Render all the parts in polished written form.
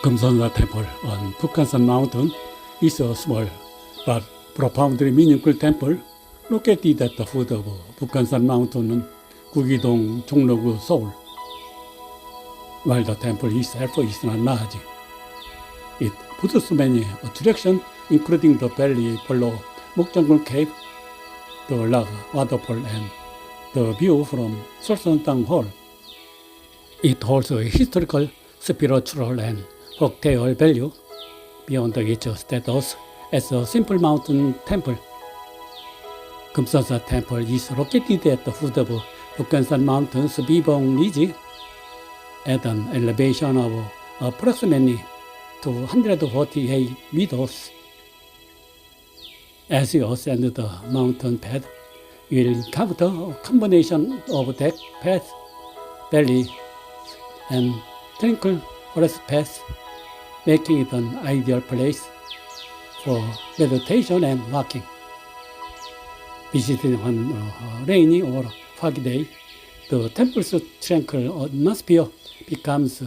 Kamsonsa Temple on Bukhansan Mountain is a small but profoundly meaningful temple located at the foot of Bukhansan Mountain, Gugidong, Chongnogu, Seoul. While the temple itself is not large, it boasts many attractions, including the valley below Mokjanggul Cave, the Lag waterfall, and the view from Solsonstang Hall. It holds a historical, spiritual, and folktale value beyond its status as a simple mountain temple. Kamsonsa Temple is located at the foot of Bukhansan Mountain's Bibong Ridge at an elevation of approximately 248 meters. As you ascend the mountain path, you will encounter a combination of deck path, valley, and tranquil forest paths, making it an ideal place for meditation and walking. Visiting on a rainy or foggy day, the temple's tranquil atmosphere becomes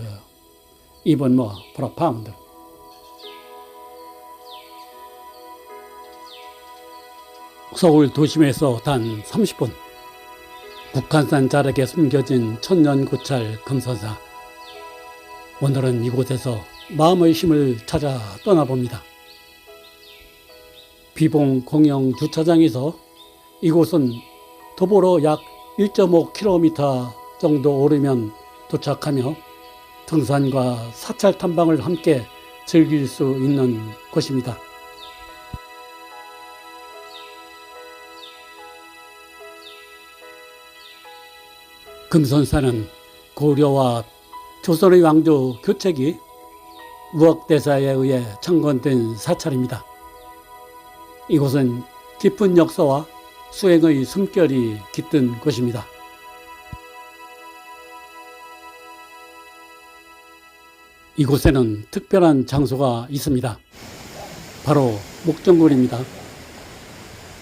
even more profound. 서울 도심에서 단 30분, 북한산 자락에 숨겨진 천년고찰 금선사. 오늘은 이곳에서 마음의 힘을 찾아 떠나봅니다. 비봉 공영 주차장에서 이곳은 도보로 약 1.5km 정도 오르면 도착하며 등산과 사찰 탐방을 함께 즐길 수 있는 곳입니다. 금선사는 고려와 조선의 왕조 교책이 우억대사에 의해 창건된 사찰입니다. 이곳은 깊은 역사와 수행의 숨결이 깃든 곳입니다. 이곳에는 특별한 장소가 있습니다. 바로 목정굴입니다.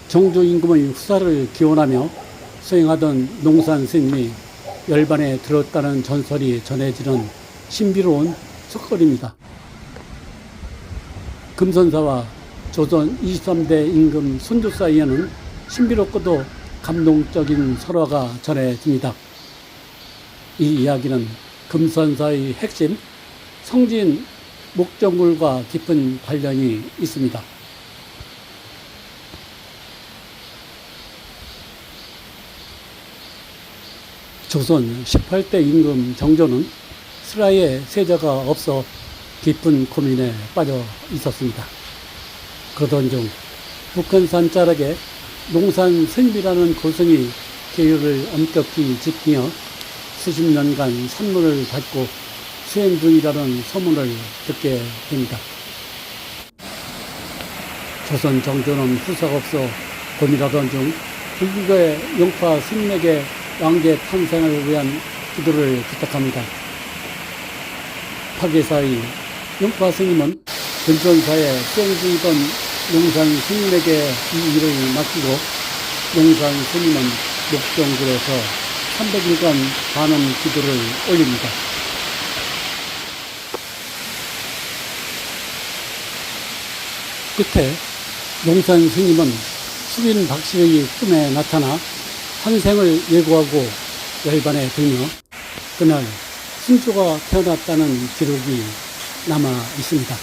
정조 임금의 후사를 기원하며 수행하던 농산 스님이 열반에 들었다는 전설이 전해지는 신비로운 석걸입니다. 금선사와 조선 23대 임금 손주 사이에는 신비롭고도 감동적인 설화가 전해집니다. 이 이야기는 금선사의 핵심 성진 목정굴과 깊은 관련이 있습니다. 조선 18대 임금 정조는 슬하에 세자가 없어 깊은 고민에 빠져 있었습니다. 그러던 중 북한산 자락에 농산 스님이라는 고승이 계율을 엄격히 지키며 수십 년간 산문을 받고 수행 중이라는 소문을 듣게 됩니다. 조선 정조는 후사가 없어 고민하던 중 불교의 용파 스님에게 왕제 탄생을 위한 기도를 부탁합니다. 파괴사의 용파 스님은 금선사에 수행 중이던 농산 스님에게 이 일을 맡기고 농산 스님은 목정굴에서 300일간 반음 기도를 올립니다. 끝에 농산 스님은 수빈 박씨의 꿈에 나타나 환생을 예고하고 열반에 들며 그날 신조가 태어났다는 기록이 남아 있습니다.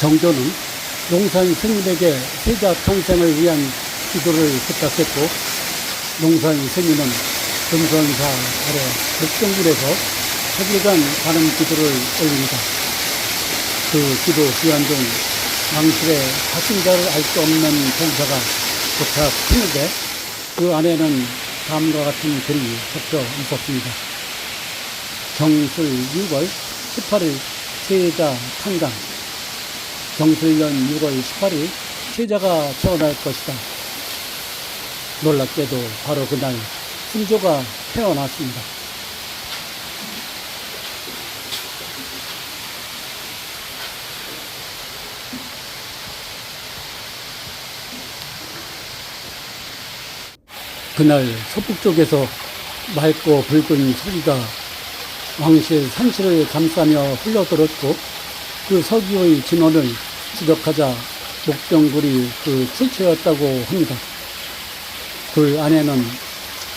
정조는 농산 스님에게 세자 탄생을 위한 기도를 부탁했고 농산 스님은 금선사 아래 목정굴에서 100일간 반음 기도를 올립니다. 그 기도 기간 중 왕실의 자신자를 알 수 없는 봉사가 부탁했는데 그 안에는 다음과 같은 글이 적혀 있었습니다. 경술 6월 18일 세자 탄강. 경술년 6월 18일 세자가 태어날 것이다. 놀랍게도 바로 그날 순조가 태어났습니다. 그날 서북쪽에서 맑고 붉은 서기가 왕실 산실을 감싸며 흘러들었고 그 서기의 진원을 추적하자 목병굴이 그 출처였다고 합니다. 굴 안에는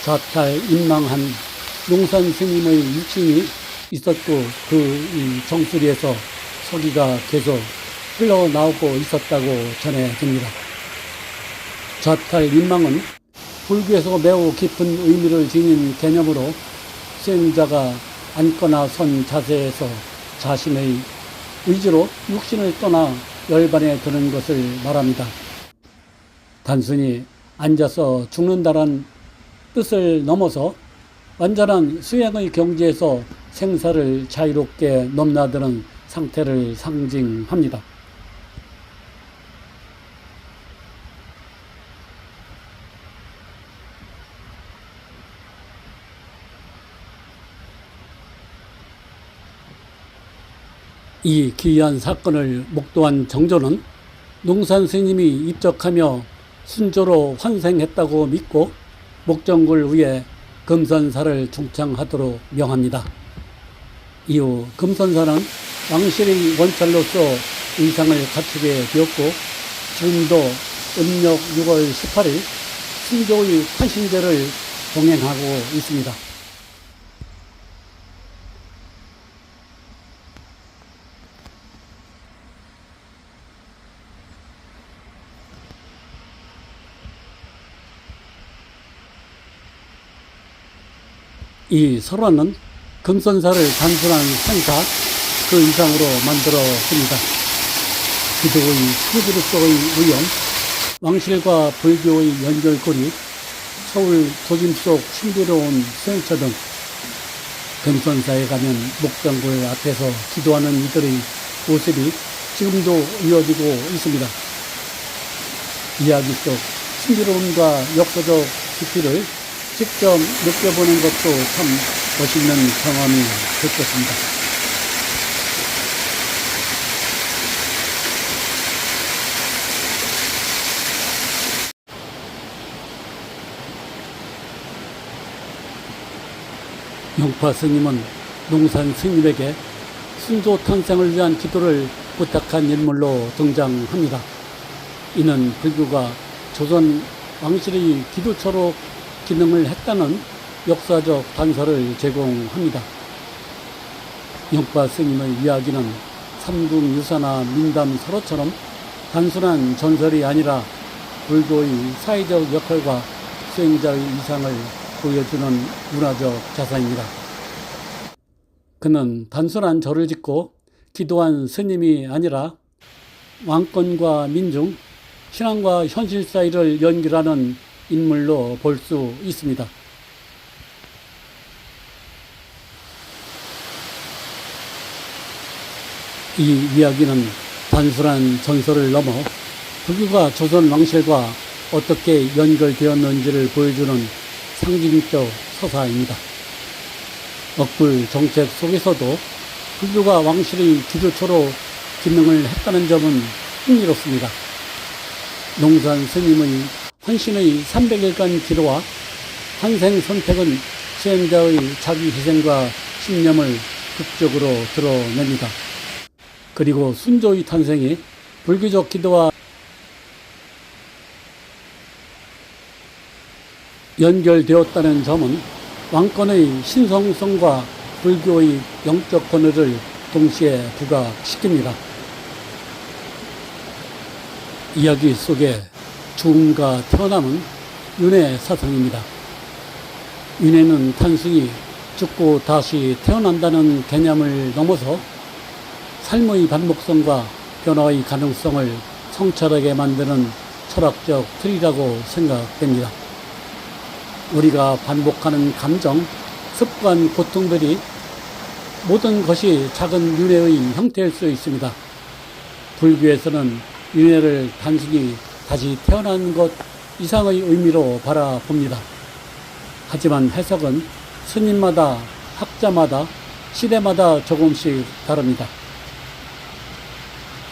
자탈임망한 농산 스님의 육신이 있었고 그 정수리에서 서기가 계속 흘러나오고 있었다고 전해집니다. 자탈임망은 불교에서 매우 깊은 의미를 지닌 개념으로 수행자가 앉거나 선 자세에서 자신의 의지로 육신을 떠나 열반에 드는 것을 말합니다. 단순히 앉아서 죽는다란 뜻을 넘어서 완전한 수행의 경지에서 생사를 자유롭게 넘나드는 상태를 상징합니다. 이 기이한 사건을 목도한 정조는 농산 스님이 입적하며 순조로 환생했다고 믿고 목정굴 위에 금선사를 중창하도록 명합니다. 이후 금선사는 왕실의 원찰로서 의상을 갖추게 되었고 지금도 음력 6월 18일 순조의 환신제를 동행하고 있습니다. 이 설화는 금선사를 단순한 산사 그 이상으로 만들었습니다. 기도의 스크류로서의 위험, 왕실과 불교의 연결고리, 서울 도심 속 신비로운 수행처 등 금선사에 가면 목정굴 앞에서 기도하는 이들의 모습이 지금도 이어지고 있습니다. 이야기 속 신비로움과 역사적 깊이를 직접 느껴보는 것도 참 멋있는 경험이 될 것입니다. 용파 스님은 농산 스님에게 순조 탄생을 위한 기도를 부탁한 인물로 등장합니다. 이는 불교가 조선 왕실의 기도처로 기능을 했다는 역사적 단서를 제공합니다. 용파 스님의 이야기는 삼국유사나 민담 설화처럼 단순한 전설이 아니라 불교의 사회적 역할과 수행자의 이상을 보여주는 문화적 자산입니다. 그는 단순한 절을 짓고 기도한 스님이 아니라 왕권과 민중, 신앙과 현실 사이를 연결하는 인물로 볼 수 있습니다. 이 이야기는 단순한 전설을 넘어 불교가 조선 왕실과 어떻게 연결되었는지를 보여주는 상징적 서사입니다. 억불 정책 속에서도 불교가 왕실의 기조처로 기능을 했다는 점은 흥미롭습니다. 농산 스님의 헌신의 300일간 기도와 환생 선택은 수행자의 자기 희생과 신념을 극적으로 드러냅니다. 그리고 순조의 탄생이 불교적 기도와 연결되었다는 점은 왕권의 신성성과 불교의 영적 권위를 동시에 부각시킵니다. 이야기 속에 죽음과 태어남은 윤회 사상입니다. 윤회는 단순히 죽고 다시 태어난다는 개념을 넘어서 삶의 반복성과 변화의 가능성을 성찰하게 만드는 철학적 틀이라고 생각됩니다. 우리가 반복하는 감정, 습관, 고통들이 모든 것이 작은 윤회의 형태일 수 있습니다. 불교에서는 윤회를 단순히 다시 태어난 것 이상의 의미로 바라봅니다. 하지만 해석은 스님마다, 학자마다, 시대마다 조금씩 다릅니다.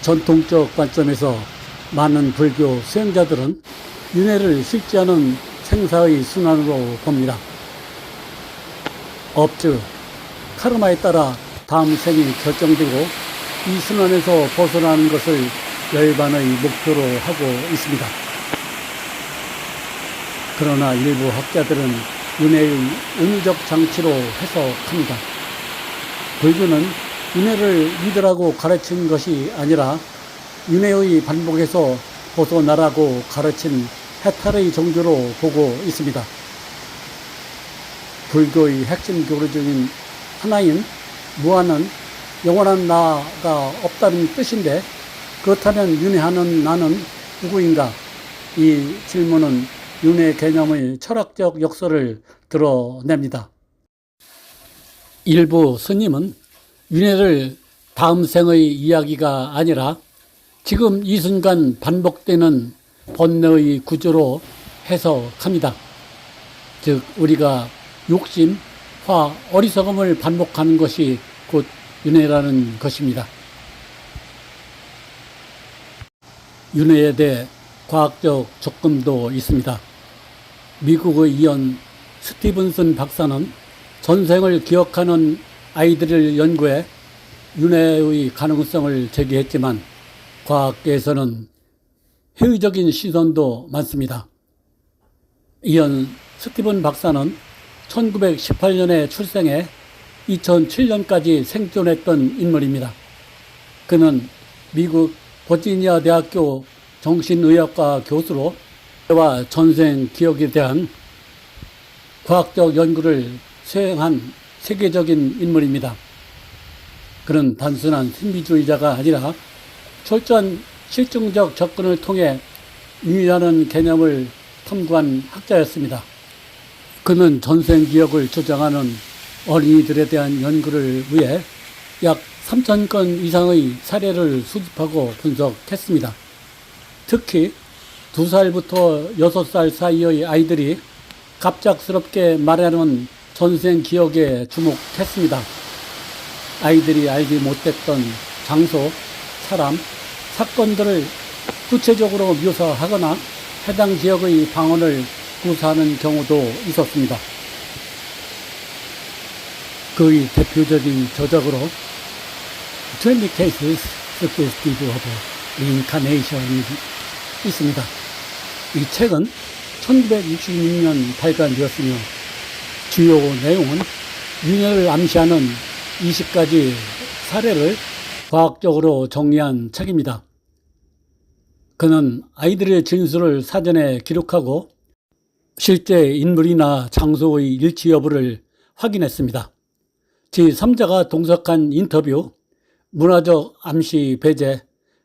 전통적 관점에서 많은 불교 수행자들은 윤회를 실지하는 생사의 순환으로 봅니다. 업즉 카르마에 따라 다음 생이 결정되고 이 순환에서 벗어나는 것을 열반의 목표로 하고 있습니다. 그러나 일부 학자들은 윤회의 은유적 장치로 해석합니다. 불교는 윤회를 믿으라고 가르친 것이 아니라 윤회의 반복에서 벗어나라고 가르친 해탈의 종교로 보고 있습니다. 불교의 핵심 교리 중인 하나인 무한은 영원한 나가 없다는 뜻인데, 그렇다면 윤회하는 나는 누구인가? 이 질문은 윤회 개념의 철학적 역설을 드러냅니다. 일부 스님은 윤회를 다음 생의 이야기가 아니라 지금 이 순간 반복되는 번뇌의 구조로 해석합니다. 즉 우리가 욕심, 화, 어리석음을 반복하는 것이 곧 윤회라는 것입니다. 윤회에 대해 과학적 접근도 있습니다. 미국의 이언 스티븐슨 박사는 전생을 기억하는 아이들을 연구해 윤회의 가능성을 제기했지만 과학계에서는 회의적인 시선도 많습니다. 이언 스티븐 박사는 1918년에 출생해 2007년까지 생존했던 인물입니다. 그는 미국 버지니아 대학교 정신의학과 교수로 뇌와 전생 기억에 대한 과학적 연구를 수행한 세계적인 인물입니다. 그는 단순한 신비주의자가 아니라 철저한 실증적 접근을 통해 윤회라는 개념을 탐구한 학자였습니다. 그는 전생 기억을 주장하는 어린이들에 대한 연구를 위해 약 3,000건 이상의 사례를 수집하고 분석했습니다. 특히 2살부터 6살 사이의 아이들이 갑작스럽게 말하는 전생 기억에 주목했습니다. 아이들이 알지 못했던 장소, 사람, 사건들을 구체적으로 묘사하거나 해당 지역의 방언을 구사하는 경우도 있었습니다. 그의 대표적인 저작으로 20 cases suggestive of reincarnation이 있습니다. 이 책은 1966년 발간되었으며 주요 내용은 윤회를 암시하는 20가지 사례를 과학적으로 정리한 책입니다. 그는 아이들의 진술을 사전에 기록하고 실제 인물이나 장소의 일치 여부를 확인했습니다. 제3자가 동석한 인터뷰, 문화적 암시 배제,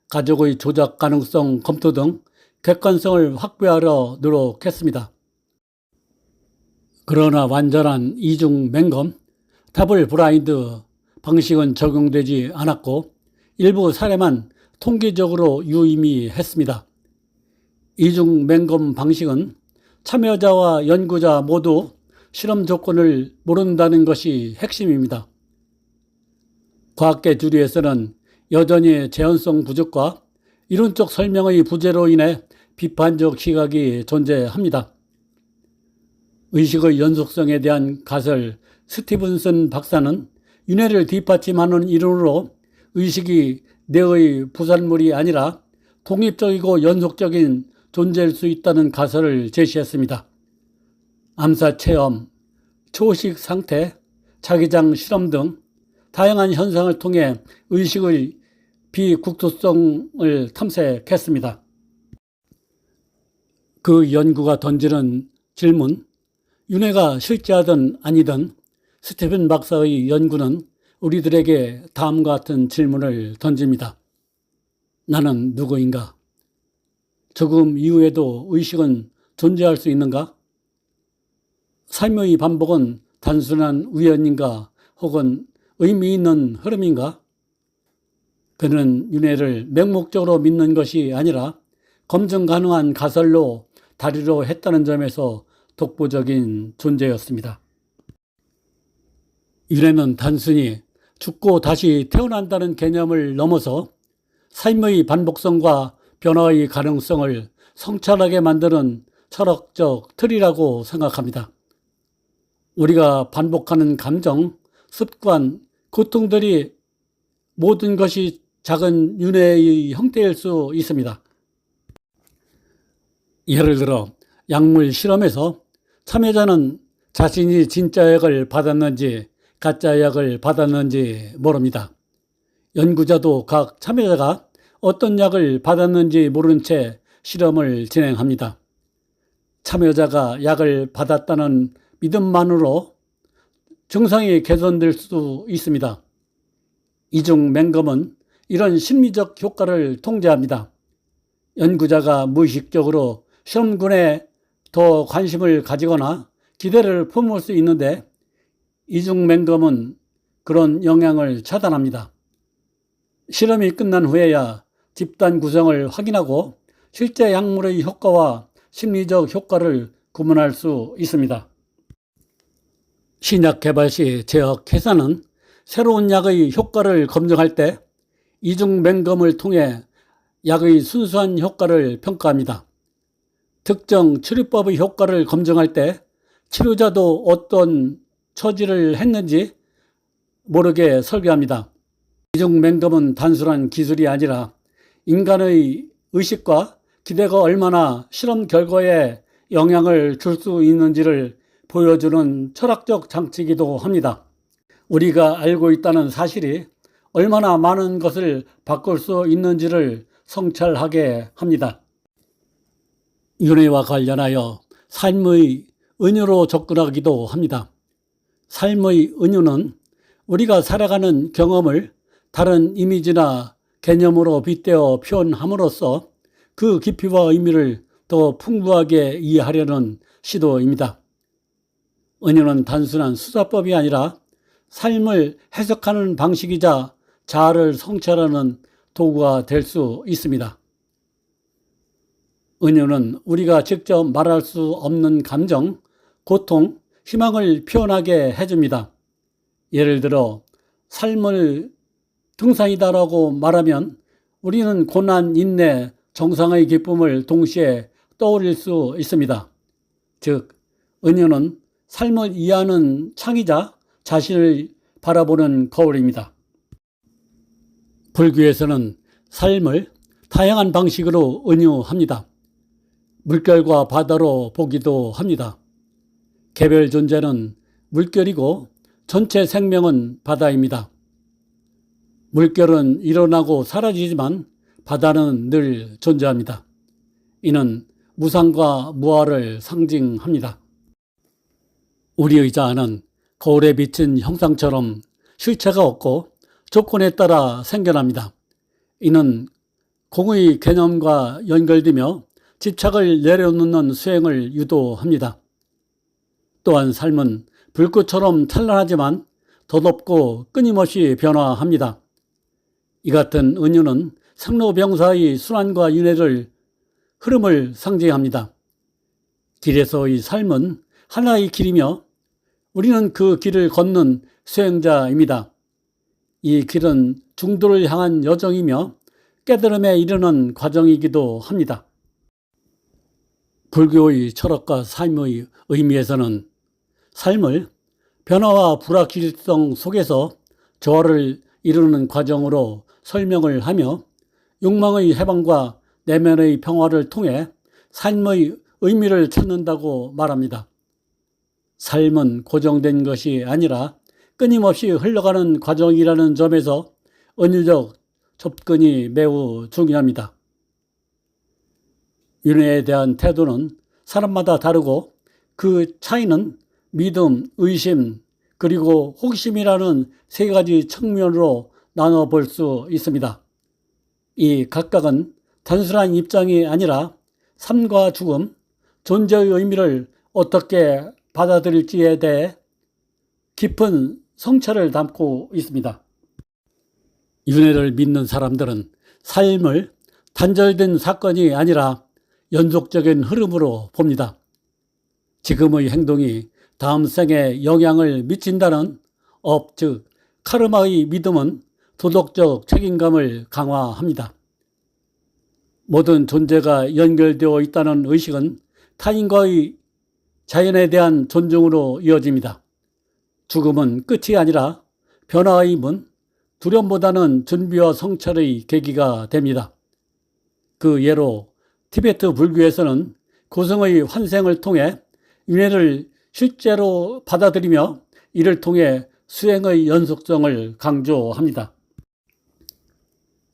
가족의 조작 가능성 검토 등 객관성을 확보하려 노력했습니다. 그러나 완전한 이중 맹검, 더블 블라인드 방식은 적용되지 않았고 일부 사례만 통계적으로 유의미했습니다. 이중 맹검 방식은 참여자와 연구자 모두 실험 조건을 모른다는 것이 핵심입니다. 과학계 주류에서는 여전히 재현성 부족과 이론적 설명의 부재로 인해 비판적 시각이 존재합니다. 의식의 연속성에 대한 가설 스티븐슨 박사는 윤회를 뒷받침하는 이론으로 의식이 뇌의 부산물이 아니라 독립적이고 연속적인 존재일 수 있다는 가설을 제시했습니다. 암사 체험, 초식 상태, 자기장 실험 등 다양한 현상을 통해 의식의 비국토성을 탐색했습니다. 그 연구가 던지는 질문, 윤회가 실제하든 아니든 스티븐 박사의 연구는 우리들에게 다음과 같은 질문을 던집니다. 나는 누구인가? 죽음 이후에도 의식은 존재할 수 있는가? 삶의 반복은 단순한 우연인가 혹은 의미 있는 흐름인가? 그는 윤회를 맹목적으로 믿는 것이 아니라 검증 가능한 가설로 다루려 했다는 점에서 독보적인 존재였습니다. 윤회는 단순히 죽고 다시 태어난다는 개념을 넘어서 삶의 반복성과 변화의 가능성을 성찰하게 만드는 철학적 틀이라고 생각합니다. 우리가 반복하는 감정, 습관, 고통들이 모든 것이 작은 윤회의 형태일 수 있습니다. 예를 들어 약물 실험에서 참여자는 자신이 진짜 약을 받았는지 가짜 약을 받았는지 모릅니다. 연구자도 각 참여자가 어떤 약을 받았는지 모른 채 실험을 진행합니다. 참여자가 약을 받았다는 믿음만으로 증상이 개선될 수도 있습니다. 이중 맹금은 이런 심리적 효과를 통제합니다. 연구자가 무의식적으로 실험군에 더 관심을 가지거나 기대를 품을 수 있는데 이중 맹금은 그런 영향을 차단합니다. 실험이 끝난 후에야 집단 구성을 확인하고 실제 약물의 효과와 심리적 효과를 구분할 수 있습니다. 신약 개발 시 제약회사는 새로운 약의 효과를 검증할 때 이중 맹금을 통해 약의 순수한 효과를 평가합니다. 특정 치료법의 효과를 검증할 때 치료자도 어떤 처지를 했는지 모르게 설계합니다. 이중 맹금은 단순한 기술이 아니라 인간의 의식과 기대가 얼마나 실험 결과에 영향을 줄 수 있는지를 보여주는 철학적 장치이기도 합니다. 우리가 알고 있다는 사실이 얼마나 많은 것을 바꿀 수 있는지를 성찰하게 합니다. 윤회와 관련하여 삶의 은유로 접근하기도 합니다. 삶의 은유는 우리가 살아가는 경험을 다른 이미지나 개념으로 빗대어 표현함으로써 그 깊이와 의미를 더 풍부하게 이해하려는 시도입니다. 은유는 단순한 수사법이 아니라 삶을 해석하는 방식이자 자아를 성찰하는 도구가 될 수 있습니다. 은유는 우리가 직접 말할 수 없는 감정, 고통, 희망을 표현하게 해줍니다. 예를 들어 삶을 등산이다라고 말하면 우리는 고난, 인내, 정상의 기쁨을 동시에 떠올릴 수 있습니다. 즉, 은유는 삶을 이해하는 창이자 자신을 바라보는 거울입니다. 불교에서는 삶을 다양한 방식으로 은유합니다. 물결과 바다로 보기도 합니다. 개별 존재는 물결이고 전체 생명은 바다입니다. 물결은 일어나고 사라지지만 바다는 늘 존재합니다. 이는 무상과 무아를 상징합니다. 우리의 자아는 거울에 비친 형상처럼 실체가 없고 조건에 따라 생겨납니다. 이는 공의 개념과 연결되며 집착을 내려놓는 수행을 유도합니다. 또한 삶은 불꽃처럼 찬란하지만 덧없고 끊임없이 변화합니다. 이 같은 은유는 생로병사의 순환과 윤회를 흐름을 상징합니다. 길에서의 삶은 하나의 길이며 우리는 그 길을 걷는 수행자입니다. 이 길은 중도를 향한 여정이며 깨달음에 이르는 과정이기도 합니다. 불교의 철학과 삶의 의미에서는 삶을 변화와 불확실성 속에서 조화를 이루는 과정으로 설명을 하며 욕망의 해방과 내면의 평화를 통해 삶의 의미를 찾는다고 말합니다. 삶은 고정된 것이 아니라 끊임없이 흘러가는 과정이라는 점에서 은유적 접근이 매우 중요합니다. 윤회에 대한 태도는 사람마다 다르고 그 차이는 믿음, 의심, 그리고 호기심이라는 세 가지 측면으로 나눠볼 수 있습니다. 이 각각은 단순한 입장이 아니라 삶과 죽음, 존재의 의미를 어떻게 받아들일지에 대해 깊은 성찰을 담고 있습니다. 윤회를 믿는 사람들은 삶을 단절된 사건이 아니라 연속적인 흐름으로 봅니다. 지금의 행동이 다음 생에 영향을 미친다는 업, 즉 카르마의 믿음은 도덕적 책임감을 강화합니다. 모든 존재가 연결되어 있다는 의식은 타인과의 자연에 대한 존중으로 이어집니다. 죽음은 끝이 아니라 변화의 문, 두려움보다는 준비와 성찰의 계기가 됩니다. 그 예로 티베트 불교에서는 고성의 환생을 통해 윤회를 실제로 받아들이며 이를 통해 수행의 연속성을 강조합니다.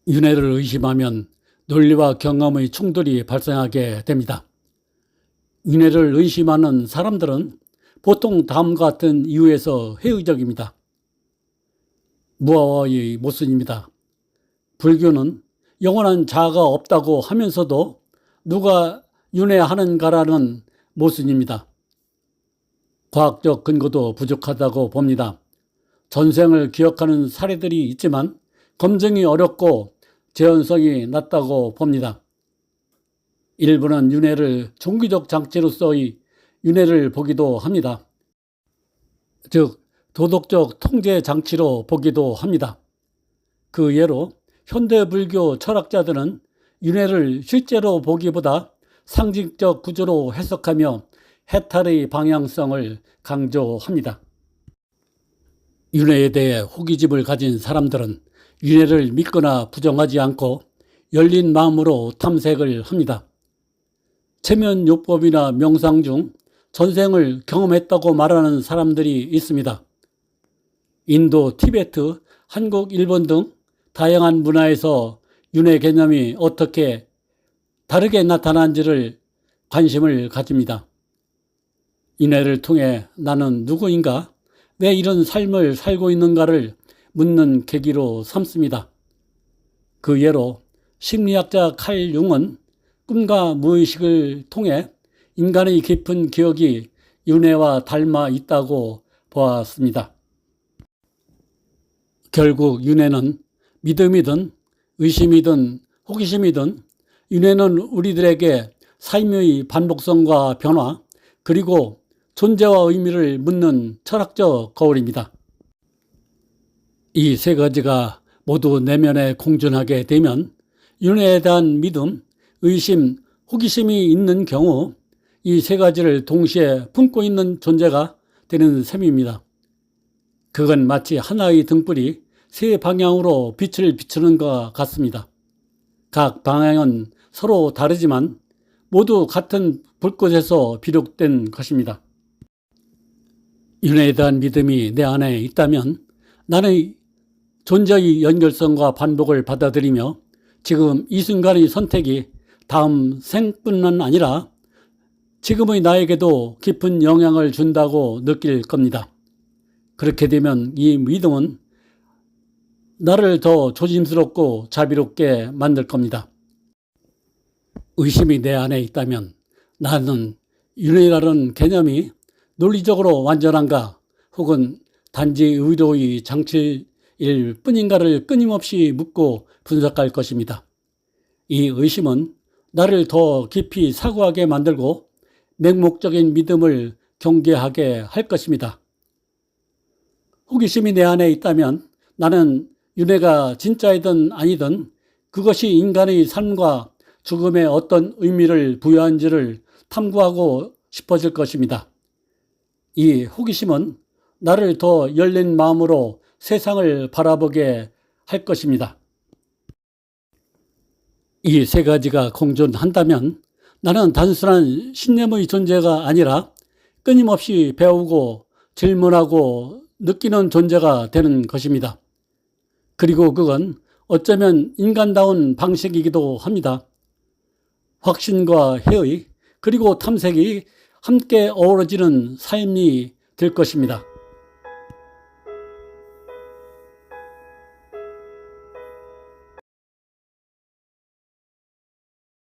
윤회를 의심하면 논리와 경험의 충돌이 발생하게 됩니다. 윤회를 의심하는 사람들은 보통 다음과 같은 이유에서 회의적입니다. 무아와의 모순입니다. 불교는 영원한 자아가 없다고 하면서도 누가 윤회하는가라는 모순입니다. 과학적 근거도 부족하다고 봅니다. 전생을 기억하는 사례들이 있지만 검증이 어렵고 재현성이 낮다고 봅니다. 일부는 윤회를 종교적 장치로서의 윤회를 보기도 합니다. 즉 도덕적 통제 장치로 보기도 합니다. 그 예로 현대 불교 철학자들은 윤회를 실제로 보기보다 상징적 구조로 해석하며 해탈의 방향성을 강조합니다. 윤회에 대해 호기심을 가진 사람들은 윤회를 믿거나 부정하지 않고 열린 마음으로 탐색을 합니다. 체면요법이나 명상 중 전생을 경험했다고 말하는 사람들이 있습니다. 인도, 티베트, 한국, 일본 등 다양한 문화에서 윤회 개념이 어떻게 다르게 나타난지를 관심을 가집니다. 윤회를 통해 나는 누구인가, 왜 이런 삶을 살고 있는가를 묻는 계기로 삼습니다. 그 예로 심리학자 칼 융은 꿈과 무의식을 통해 인간의 깊은 기억이 윤회와 닮아 있다고 보았습니다. 결국 윤회는 믿음이든 의심이든 호기심이든 윤회는 우리들에게 삶의 반복성과 변화 그리고 존재와 의미를 묻는 철학적 거울입니다. 이 세 가지가 모두 내면에 공존하게 되면 윤회에 대한 믿음, 의심, 호기심이 있는 경우 이 세 가지를 동시에 품고 있는 존재가 되는 셈입니다. 그건 마치 하나의 등불이 세 방향으로 빛을 비추는 것과 같습니다. 각 방향은 서로 다르지만 모두 같은 불꽃에서 비롯된 것입니다. 윤회에 대한 믿음이 내 안에 있다면 나는 존재의 연결성과 반복을 받아들이며 지금 이 순간의 선택이 다음 생뿐만 아니라 지금의 나에게도 깊은 영향을 준다고 느낄 겁니다. 그렇게 되면 이 믿음은 나를 더 조심스럽고 자비롭게 만들 겁니다. 의심이 내 안에 있다면 나는 윤회라는 개념이 논리적으로 완전한가 혹은 단지 의도의 장치일 뿐인가를 끊임없이 묻고 분석할 것입니다. 이 의심은 나를 더 깊이 사고하게 만들고 맹목적인 믿음을 경계하게 할 것입니다. 호기심이 내 안에 있다면 나는 윤회가 진짜이든 아니든 그것이 인간의 삶과 죽음에 어떤 의미를 부여한지를 탐구하고 싶어질 것입니다. 이 호기심은 나를 더 열린 마음으로 세상을 바라보게 할 것입니다. 이 세 가지가 공존한다면 나는 단순한 신념의 존재가 아니라 끊임없이 배우고 질문하고 느끼는 존재가 되는 것입니다. 그리고 그건 어쩌면 인간다운 방식이기도 합니다. 확신과 회의 그리고 탐색이 함께 어우러지는 삶이 될 것입니다.